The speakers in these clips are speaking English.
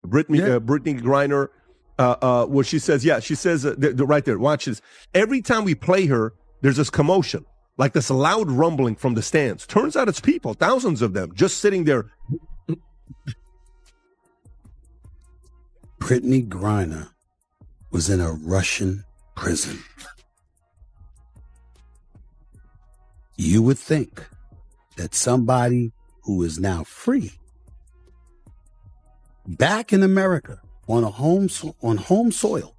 Brittany Griner, where she says, right there, watch this. Every time we play her, there's this commotion, like this loud rumbling from the stands. Turns out it's people, thousands of them, just sitting there. Brittany Griner was in a Russian prison. You would think that somebody who is now free, back in America on home soil,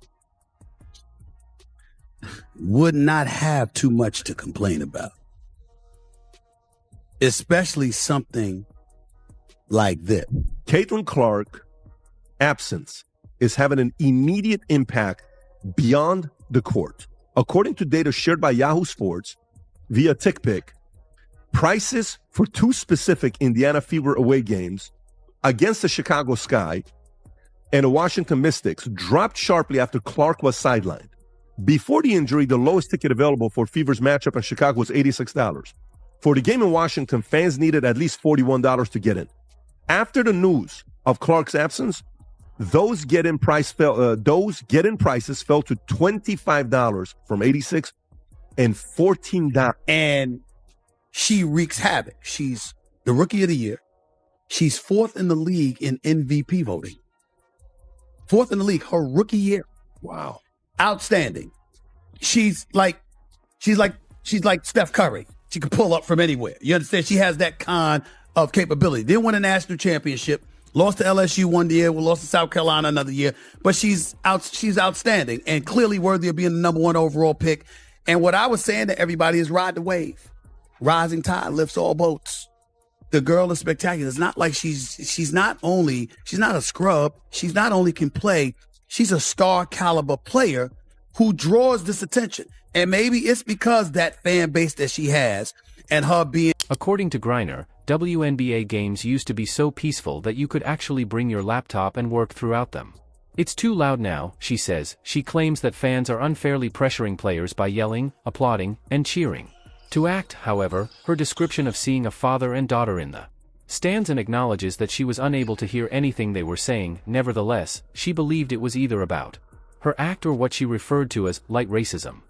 would not have too much to complain about, especially something like this. Caitlin Clark absence is having an immediate impact beyond the court. According to data shared by Yahoo Sports via TickPick, prices for 2 specific Indiana Fever away games against the Chicago Sky and the Washington Mystics dropped sharply after Clark was sidelined. Before the injury, the lowest ticket available for Fever's matchup in Chicago was $86. For the game in Washington, fans needed at least $41 to get in. After the news of Clark's absence, those get-in prices fell to $25 from $86 and $14. And she wreaks havoc. She's the Rookie of the Year. She's 4th in the league in MVP voting. 4th in the league, her rookie year. Wow. Outstanding. She's like Steph Curry. She can pull up from anywhere. You understand? She has that kind of capability. Didn't win a national championship. Lost to LSU one year. We lost to South Carolina another year. But she's outstanding and clearly worthy of being the number 1 overall pick. And what I was saying to everybody is ride the wave. Rising tide lifts all boats. The girl is spectacular. It's not like she's not a scrub. She's not only can play, she's a star caliber player who draws this attention. And maybe it's because that fan base that she has and her being. According to Griner, WNBA games used to be so peaceful that you could actually bring your laptop and work throughout them. It's too loud now, she says. She claims that fans are unfairly pressuring players by yelling, applauding, and cheering. To act, however, her description of seeing a father and daughter in the stands and acknowledges that she was unable to hear anything they were saying. Nevertheless, she believed it was either about her act or what she referred to as light racism.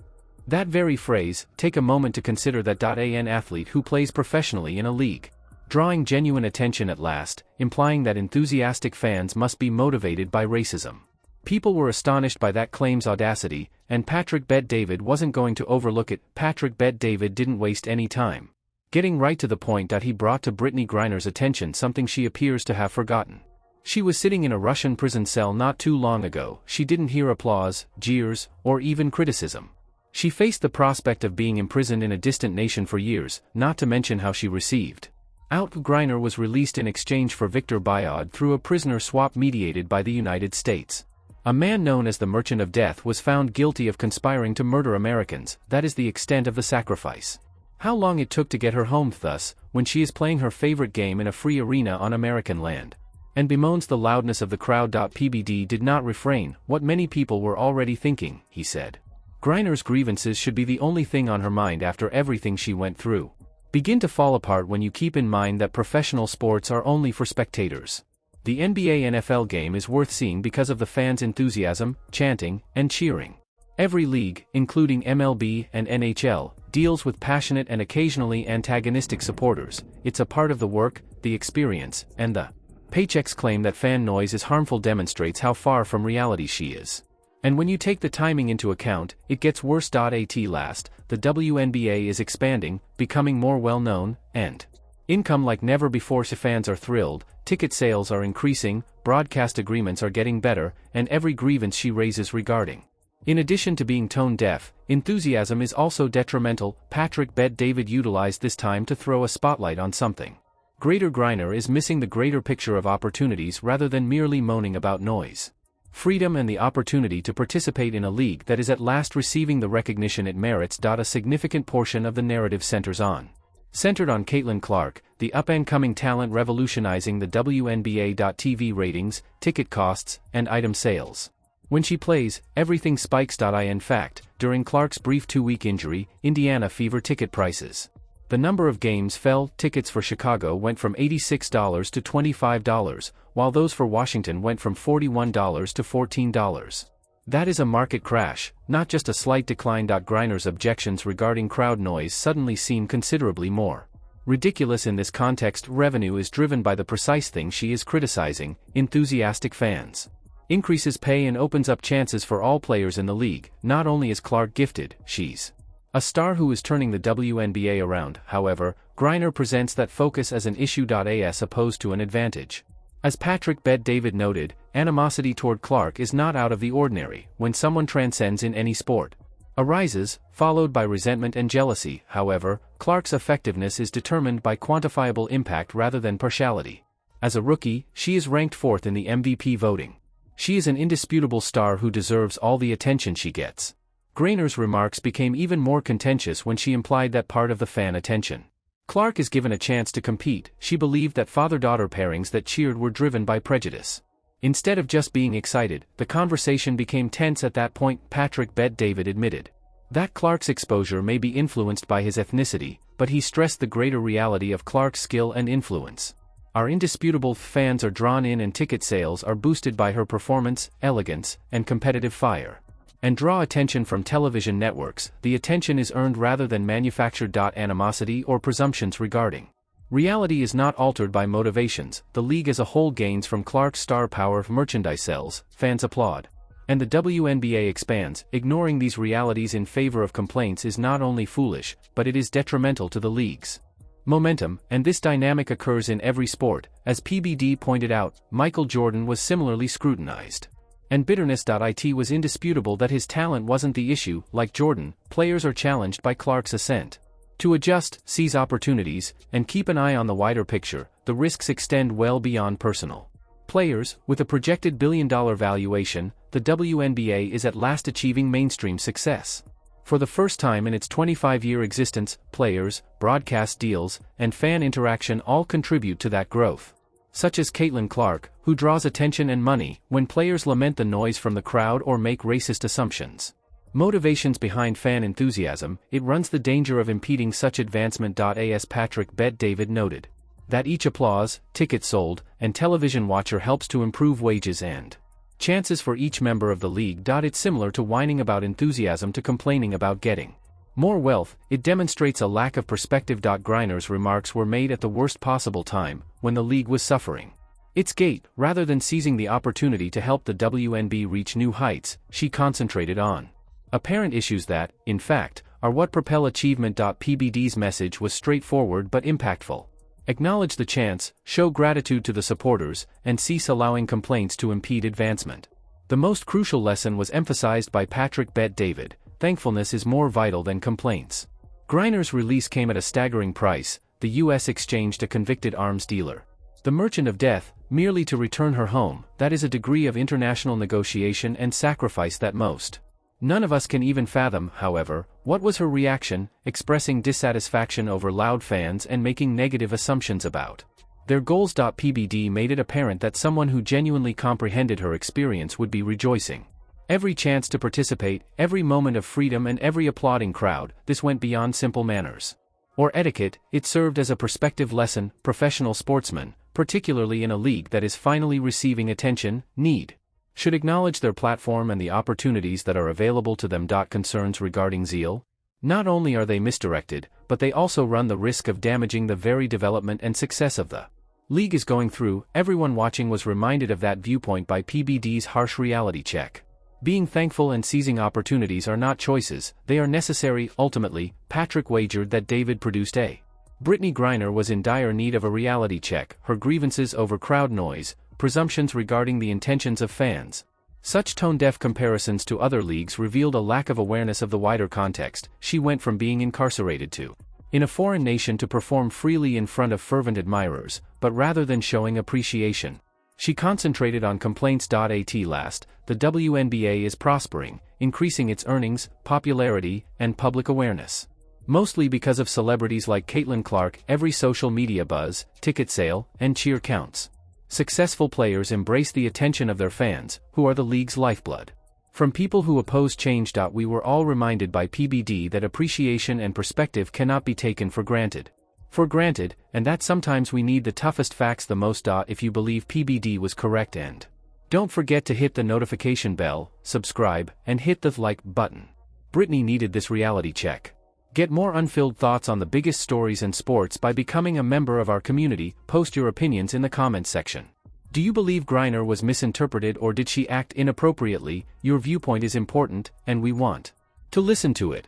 That very phrase, take a moment to consider that an athlete who plays professionally in a league, drawing genuine attention at last, implying that enthusiastic fans must be motivated by racism. People were astonished by that claim's audacity, and Patrick Bet-David wasn't going to overlook it. Patrick Bet-David didn't waste any time getting right to the point that he brought to Brittany Griner's attention something she appears to have forgotten. She was sitting in a Russian prison cell not too long ago. She didn't hear applause, jeers, or even criticism. She faced the prospect of being imprisoned in a distant nation for years, not to mention how she received out. Griner was released in exchange for Victor Bayad through a prisoner swap mediated by the United States. A man known as the Merchant of Death was found guilty of conspiring to murder Americans. That is the extent of the sacrifice. How long it took to get her home thus, when she is playing her favorite game in a free arena on American land, and bemoans the loudness of the crowd. PBD did not refrain what many people were already thinking, he said. Griner's grievances should be the only thing on her mind after everything she went through. Begin to fall apart when you keep in mind that professional sports are only for spectators. The NBA-NFL game is worth seeing because of the fans' enthusiasm, chanting, and cheering. Every league, including MLB and NHL, deals with passionate and occasionally antagonistic supporters. It's a part of the work, the experience, and the paychecks. Claim that fan noise is harmful demonstrates how far from reality she is. And when you take the timing into account, it gets worse. At last, the WNBA is expanding, becoming more well-known, and income like never before. Fans are thrilled, ticket sales are increasing, broadcast agreements are getting better, and every grievance she raises regarding. In addition to being tone-deaf, enthusiasm is also detrimental. Patrick Bet-David utilized this time to throw a spotlight on something greater. Griner is missing the greater picture of opportunities rather than merely moaning about noise. Freedom and the opportunity to participate in a league that is at last receiving the recognition it merits. A significant portion of the narrative centered on Caitlin Clark, the up-and-coming talent revolutionizing the WNBA. TV ratings, ticket costs, and item sales. When she plays, everything spikes. In fact, during Clark's brief 2-week injury, Indiana Fever ticket prices The number of games fell. Tickets for Chicago went from $86 to $25, while those for Washington went from $41 to $14. That is a market crash, not just a slight decline. Griner's objections regarding crowd noise suddenly seem considerably more ridiculous in this context. Revenue is driven by the precise thing she is criticizing: enthusiastic fans. Increases pay and opens up chances for all players in the league. Not only is Clark gifted, she's a star who is turning the WNBA around. However, Griner presents that focus as an issue as opposed to an advantage. As Patrick Bet-David noted, animosity toward Clark is not out of the ordinary when someone transcends in any sport. Arises, followed by resentment and jealousy. However, Clark's effectiveness is determined by quantifiable impact rather than partiality. As a rookie, she is ranked 4th in the MVP voting. She is an indisputable star who deserves all the attention she gets. Grainer's remarks became even more contentious when she implied that part of the fan attention. Clark is given a chance to compete. She believed that father-daughter pairings that cheered were driven by prejudice. Instead of just being excited, the conversation became tense. At that point, Patrick Bet-David admitted that Clark's exposure may be influenced by his ethnicity, but he stressed the greater reality of Clark's skill and influence. Our indisputable fans are drawn in and ticket sales are boosted by her performance, elegance, and competitive fire. And draw attention from television networks. The attention is earned rather than manufactured. Animosity or presumptions regarding reality is not altered by motivations. The league as a whole gains from Clark's star power. Merchandise sells, fans applaud, and the WNBA expands. Ignoring these realities in favor of complaints is not only foolish, but it is detrimental to the league's momentum, and this dynamic occurs in every sport. As PBD pointed out, Michael Jordan was similarly scrutinized. And bitterness. It was indisputable that his talent wasn't the issue. Like Jordan, players are challenged by Clark's ascent. To adjust, seize opportunities, and keep an eye on the wider picture, the risks extend well beyond personal players. With a projected billion-dollar valuation, the WNBA is at last achieving mainstream success. For the first time in its 25-year existence, players, broadcast deals, and fan interaction all contribute to that growth. Such as Caitlin Clark, who draws attention and money when players lament the noise from the crowd or make racist assumptions. Motivations behind fan enthusiasm. It runs the danger of impeding such advancement. As Patrick Bet-David noted, that each applause, ticket sold, and television watcher helps to improve wages and chances for each member of the league. It's similar to whining about enthusiasm to complaining about getting more wealth. It demonstrates a lack of perspective. Griner's remarks were made at the worst possible time, when the league was suffering its gate. Rather than seizing the opportunity to help the WNBA reach new heights, she concentrated on apparent issues that, in fact, are what propel achievement. PBD's message was straightforward but impactful. Acknowledge the chance, show gratitude to the supporters, and cease allowing complaints to impede advancement. The most crucial lesson was emphasized by Patrick Bet-David: thankfulness is more vital than complaints. Griner's release came at a staggering price. The U.S. exchanged a convicted arms dealer, the Merchant of Death, merely to return her home. That is a degree of international negotiation and sacrifice that most none of us can even fathom. However, what was her reaction? Expressing dissatisfaction over loud fans and making negative assumptions about their goals. PBD made it apparent that someone who genuinely comprehended her experience would be rejoicing every chance to participate, every moment of freedom, and every applauding crowd. This went beyond simple manners or etiquette. It served as a perspective lesson. Professional sportsmen, particularly in a league that is finally receiving attention, should acknowledge their platform and the opportunities that are available to them. Concerns regarding zeal. Not only are they misdirected, but they also run the risk of damaging the very development and success of the league is going through. Everyone watching was reminded of that viewpoint by PBD's harsh reality check. Being thankful and seizing opportunities are not choices, they are necessary. Ultimately, Patrick wagered that David produced a Brittany Griner was in dire need of a reality check. Her grievances over crowd noise, presumptions regarding the intentions of fans, such tone-deaf comparisons to other leagues revealed a lack of awareness of the wider context. She went from being incarcerated in a foreign nation to perform freely in front of fervent admirers, but rather than showing appreciation, she concentrated on complaints. At last, the WNBA is prospering, increasing its earnings, popularity, and public awareness. Mostly because of celebrities like Caitlin Clark. Every social media buzz, ticket sale, and cheer counts. Successful players embrace the attention of their fans, who are the league's lifeblood. From people who oppose change. We were all reminded by PBD that appreciation and perspective cannot be taken for granted. And that sometimes we need the toughest facts the most. If you believe PBD was correct, and don't forget to hit the notification bell, subscribe, and hit the like button. Brittany needed this reality check. Get more unfiltered thoughts on the biggest stories in sports by becoming a member of our community. Post your opinions in the comments section. Do you believe Griner was misinterpreted, or did she act inappropriately? Your viewpoint is important, and we want to listen to it.